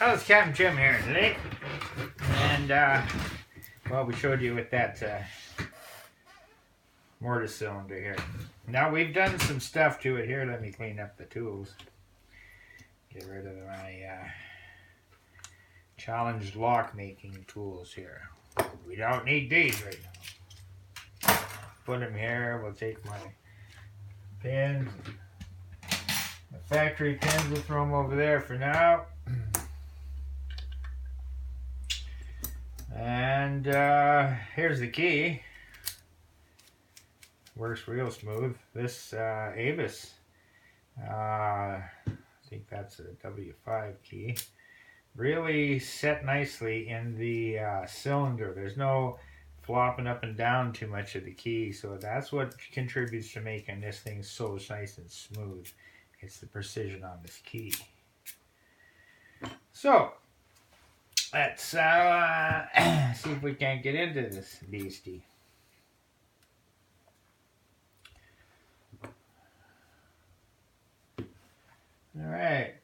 Oh, it's Captain Jim here today. And, well, we showed you with that mortise cylinder here. Now, we've done some stuff to it here. Let me clean up the tools. Get rid of my challenged lock making tools here. We don't need these right now. Put them here. We'll take my pins. The factory pins, we'll throw them over there for now. And here's the key. Works real smooth. This Avis, I think that's a W5 key, really set nicely in the cylinder. There's no flopping up and down too much of the key, so that's what contributes to making this thing so nice and smooth. It's the precision on this key. So let's see if we can't get into this beastie. Alright.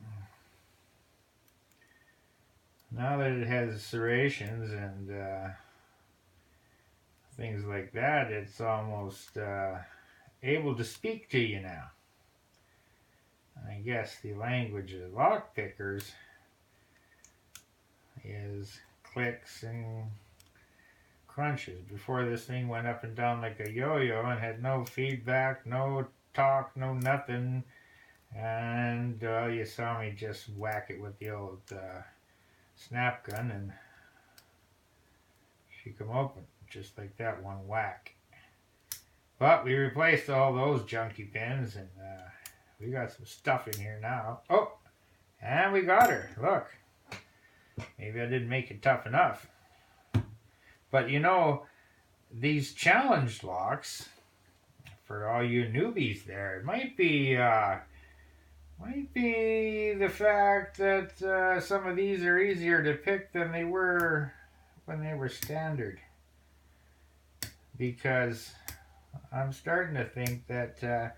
Now that it has serrations and things like that, it's almost able to speak to you now. I guess the language of lock pickers is clicks and crunches. Before, this thing went up and down like a yo-yo and had no feedback, no talk, no nothing. And you saw me just whack it with the old snap gun and she come open just like that, one whack. But we replaced all those junky pins and we got some stuff in here now. Oh, and we got her. Look. Maybe I didn't make it tough enough. But you know, these challenge locks, for all you newbies there, it might be the fact that some of these are easier to pick than they were when they were standard. Because I'm starting to think that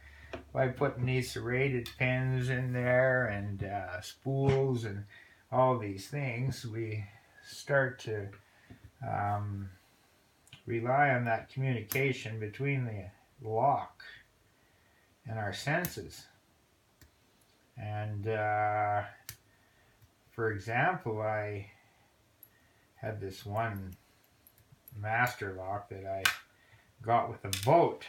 by putting these serrated pins in there and spools and all these things, we start to rely on that communication between the lock and our senses. And for example, I had this one master lock that I got with a boat.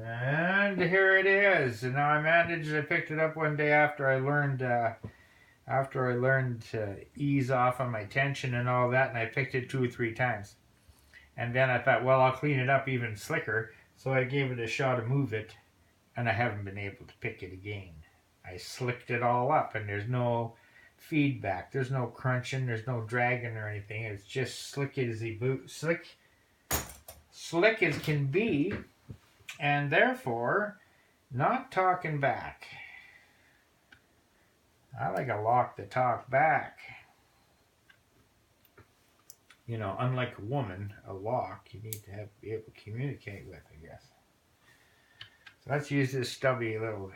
And here it is. And now I picked it up one day after I learned to ease off on my tension and all that, and I picked it 2 or 3 times. And then I thought, well, I'll clean it up even slicker. So I gave it a shot to move it, and I haven't been able to pick it again. I slicked it all up, and there's no feedback. There's no crunching. There's no dragging or anything. It's just slick as can be, and therefore not talking back. I like a lock to talk back. You know, unlike a woman, a lock you need to be able to communicate with, I guess. So let's use this stubby little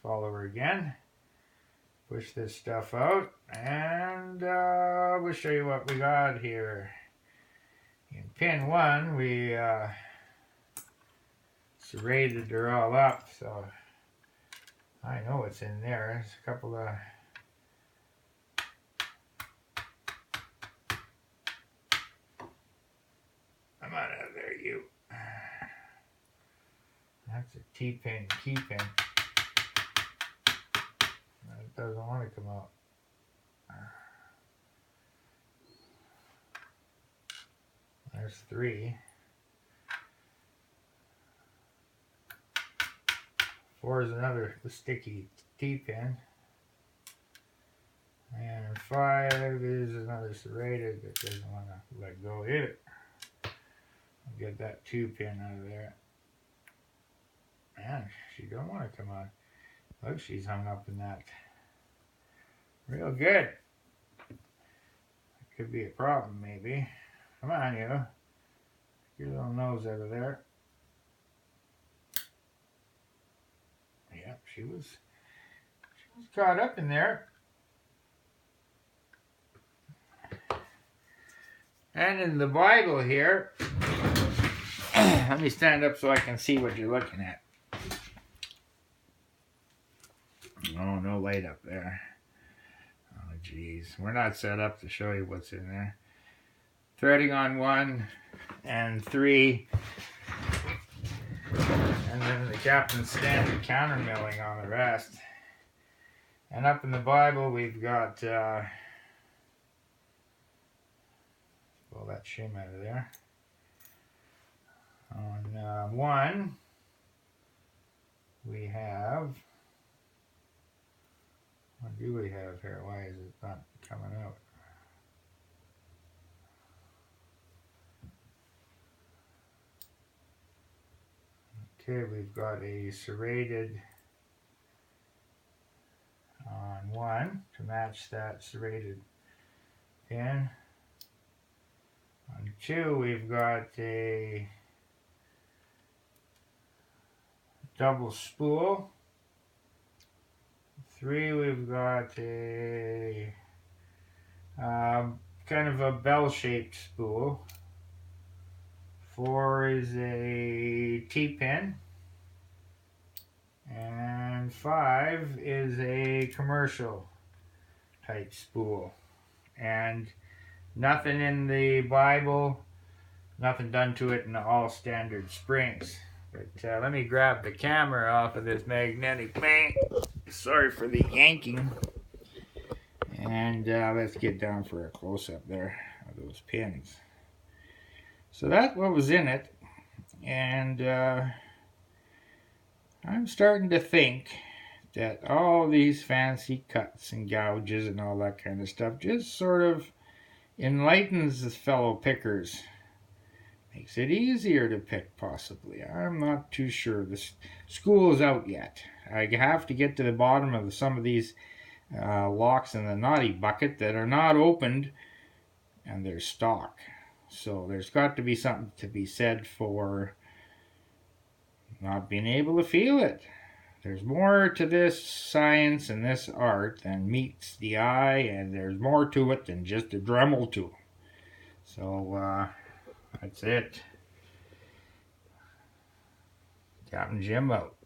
follower again. Push this stuff out, and we'll show you what we got here. In pin 1, we serrated her all up, so I know what's in there. There's a couple of come on out of there, you. That's a T-pin, key pin. It doesn't want to come out. There's 3. 4 is another sticky T-pin. And 5 is another serrated that doesn't want to let go either. I'll get that 2-pin out of there. Man, she don't want to come on. Look, she's hung up in that. Real good. That could be a problem, maybe. Come on, you. Get your little nose out of there. Yep, she was caught up in there. And in the Bible here, let me stand up so I can see what you're looking at. Oh, no light up there. Oh, geez. We're not set up to show you what's in there. Threading on 1 and 3. And then the captain's standard counter milling on the rest. And up in the Bible, we've got, pull that shim out of there. On 1, we have, what do we have here? Why is it not coming out? Okay, we've got a serrated on 1 to match that serrated pin. On 2, we've got a double spool. 3, we've got a kind of a bell-shaped spool. 4 is a T-pin. And 5 is a commercial type spool. And nothing in the Bible, nothing done to it in all standard springs. But let me grab the camera off of this magnetic bank. Sorry for the yanking. And let's get down for a close-up there of those pins. So that's what was in it. And I'm starting to think that all these fancy cuts and gouges and all that kind of stuff just sort of enlightens the fellow pickers. Makes it easier to pick, possibly. I'm not too sure. The school is out yet. I have to get to the bottom of some of these locks in the naughty bucket that are not opened, and they're stock. So there's got to be something to be said for not being able to feel it. There's more to this science and this art than meets the eye, and there's more to it than just a Dremel tool. So that's it. Captain Jim out.